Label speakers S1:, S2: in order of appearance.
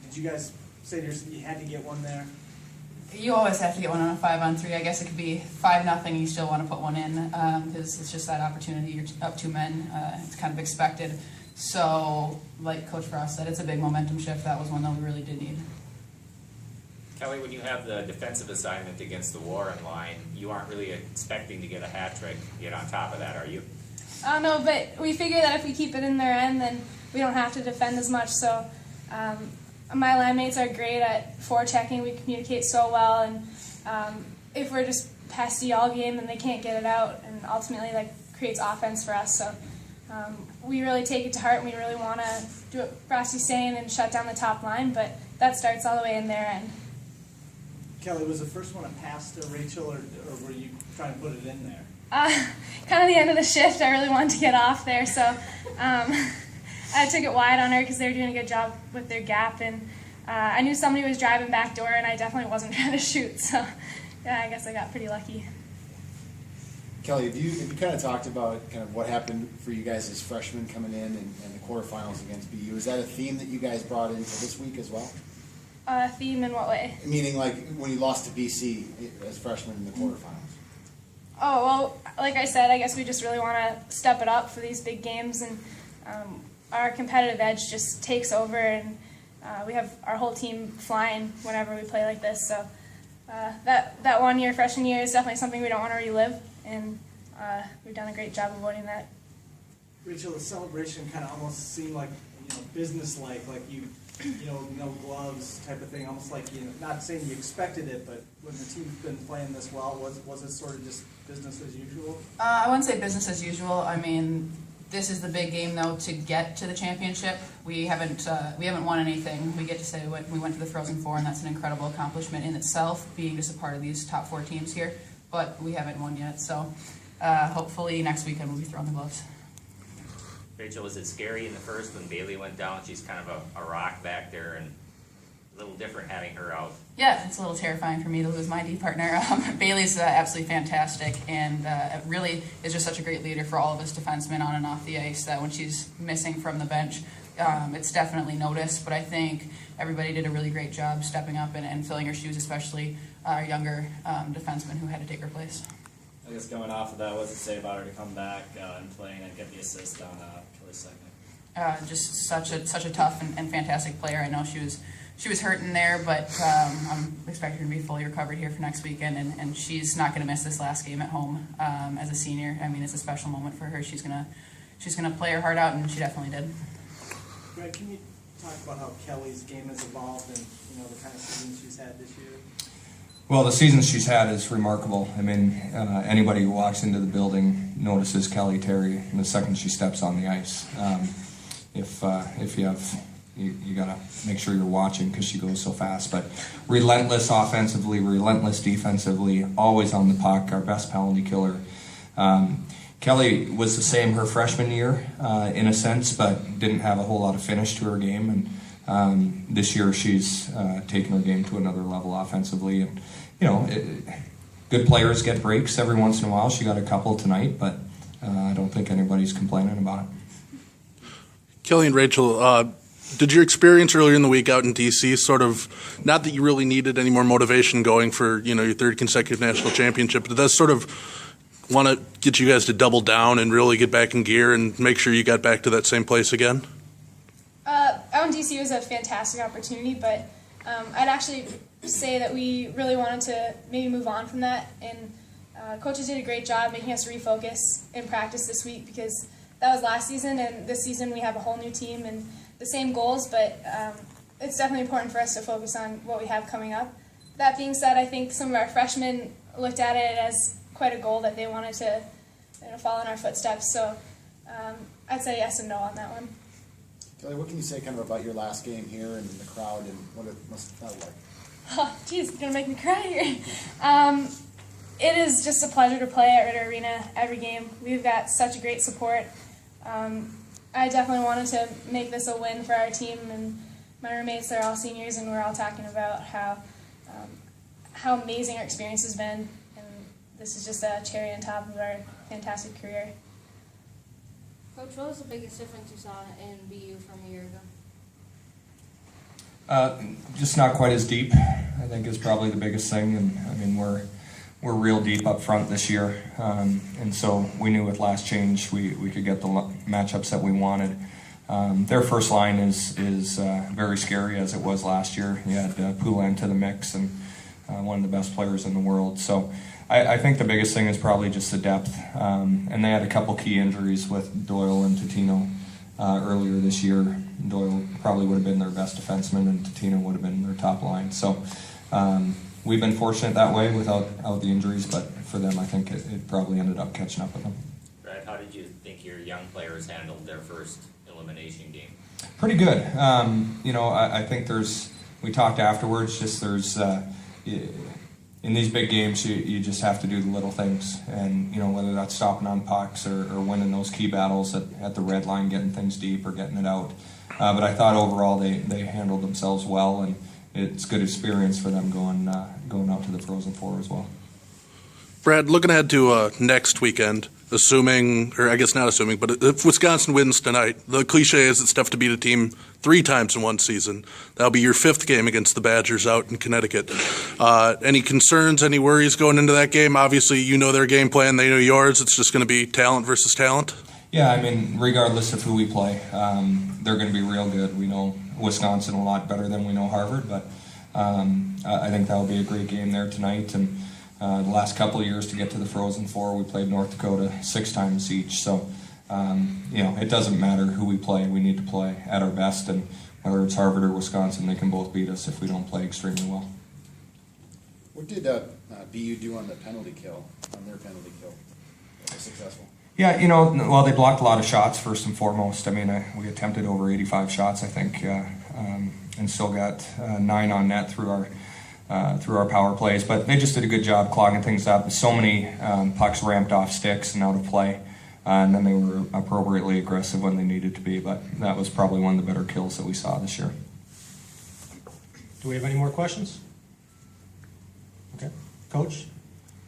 S1: Did you guys say you had to get one there?
S2: You always have to get one on a 5-on-3. I guess it could be 5-0 and you still want to put one in because it's just that opportunity. You're up 2 men. It's kind of expected. So, like Coach Frost said, it's a big momentum shift. That was one that we really did need.
S3: Kelly, when you have the defensive assignment against the Warren line, you aren't really expecting to get a hat trick yet on top of that, are you?
S4: No, but we figure that if we keep it in their end, then we don't have to defend as much. So my line mates are great at forechecking. We communicate so well, and if we're just pesty all game, then they can't get it out, and ultimately that creates offense for us. So we really take it to heart, and we really want to do what Frosty's saying and shut down the top line, but that starts all the way in their end.
S1: Kelly, was the first one a pass to Rachel, or were you trying to put it in there?
S4: Kind of the end of the shift, I really wanted to get off there, so I took it wide on her because they were doing a good job with their gap, and I knew somebody was driving back door, and I definitely wasn't trying to shoot, so yeah, I guess I got pretty lucky.
S5: Kelly, have you kind of talked about kind of what happened for you guys as freshmen coming in and the quarterfinals against BU? Is that a theme that you guys brought into this week as well?
S4: Theme in what way?
S5: Meaning like when you lost to BC as freshmen in the quarterfinals.
S4: Oh, well, like I said, I guess we just really want to step it up for these big games, and our competitive edge just takes over, and we have our whole team flying whenever we play like this. So that 1 year, freshman year, is definitely something we don't want to relive, and we've done a great job of avoiding that.
S1: Rachel, the celebration kind of almost seemed like, business-like, like you no gloves type of thing, almost like, not saying you expected it, but when the team's been playing this well, was it sort of just business as usual?
S2: I wouldn't say business as usual. I mean, this is the big game, though, to get to the championship. We haven't won anything. We get to say we went to the Frozen Four, and that's an incredible accomplishment in itself, being just a part of these top 4 teams here. But we haven't won yet, so hopefully next weekend we'll be throwing the gloves.
S3: Rachel, was it scary in the first when Bailey went down? She's kind of a rock back there, and a little different having her out.
S2: Yeah, it's a little terrifying for me to lose my D partner. Bailey's absolutely fantastic, and really is just such a great leader for all of us defensemen on and off the ice, that when she's missing from the bench, it's definitely noticed. But I think everybody did a really great job stepping up and filling her shoes, especially our younger defenseman who had to take her place.
S6: I guess going off of that, what does it say about her to come back and playing and get the assist on Kelly's second?
S2: Just such a tough and fantastic player. I know she was hurting there, but I'm expecting her to be fully recovered here for next weekend, and she's not going to miss this last game at home as a senior. I mean, it's a special moment for her. She's gonna play her heart out, and she definitely did.
S1: Greg, can you talk about how Kelly's game has evolved and the kind of season she's had this year?
S7: Well, the season she's had is remarkable. I mean, anybody who walks into the building notices Kelly Terry the second she steps on the ice. If you gotta make sure you're watching because she goes so fast. But relentless offensively, relentless defensively, always on the puck. Our best penalty killer. Kelly was the same her freshman year in a sense, but didn't have a whole lot of finish to her game. And this year she's taken her game to another level offensively. And good players get breaks every once in a while. She got a couple tonight, but I don't think anybody's complaining about it.
S8: Kelly and Rachel, did your experience earlier in the week out in D.C. sort of, not that you really needed any more motivation going for your third consecutive national championship, but did that sort of want to get you guys to double down and really get back in gear and make sure you got back to that same place again?
S4: Out in D.C. was a fantastic opportunity, but I'd actually say that we really wanted to maybe move on from that, and coaches did a great job making us refocus in practice this week, because that was last season, and this season we have a whole new team and the same goals, but it's definitely important for us to focus on what we have coming up. That being said, I think some of our freshmen looked at it as quite a goal that they wanted to follow in our footsteps, so I'd say yes and no on that one.
S5: Kelly, what can you say kind of about your last game here and the crowd and what it must have felt like?
S4: Oh, geez, it's going to make me cry here. It is just a pleasure to play at Ritter Arena every game. We've got such great support. I definitely wanted to make this a win for our team, and my roommates are all seniors, and we're all talking about how amazing our experience has been, and this is just a cherry on top of our fantastic career.
S9: Coach, what was the biggest difference you saw in BU from a year ago?
S7: Just not quite as deep, I think, is probably the biggest thing. And I mean, we're real deep up front this year, and so we knew with last change we could get the matchups that we wanted. Their first line is very scary, as it was last year. You had Poulan to the mix, and one of the best players in the world. So I think the biggest thing is probably just the depth. And they had a couple key injuries with Doyle and Totino earlier this year. Doyle probably would have been their best defenseman, and Totino would have been their top line. So we've been fortunate that way without the injuries, but for them, I think it probably ended up catching up with them.
S3: Brad, how did you think your young players handled their first elimination game?
S7: Pretty good. I think we talked afterwards, in these big games, you just have to do the little things, and whether that's stopping on pucks or winning those key battles at the red line, getting things deep or getting it out. But I thought overall they handled themselves well, and it's good experience for them going out to the Frozen Four as well.
S8: Brad, looking ahead to next weekend, assuming, or I guess not assuming, but if Wisconsin wins tonight, the cliche is it's tough to beat a team 3 times in one season. That'll be your 5th game against the Badgers out in Connecticut. Any concerns, any worries going into that game? Obviously, you know their game plan, they know yours. It's just going to be talent versus talent.
S7: Yeah, I mean, regardless of who we play, they're going to be real good. We know Wisconsin a lot better than we know Harvard, but I think that'll be a great game there tonight. And the last couple of years to get to the Frozen Four, we played North Dakota 6 times each. So, it doesn't matter who we play. We need to play at our best, and whether it's Harvard or Wisconsin, they can both beat us if we don't play extremely well.
S5: What did BU do on their penalty kill? Was it successful?
S7: Yeah, they blocked a lot of shots first and foremost. I mean, we attempted over 85 shots, I think, and still got 9 on net through our power plays. But they just did a good job clogging things up. So many pucks ramped off sticks and out of play, and then they were appropriately aggressive when they needed to be. But that was probably one of the better kills that we saw this year.
S9: Do we have any more questions? Okay. Coach,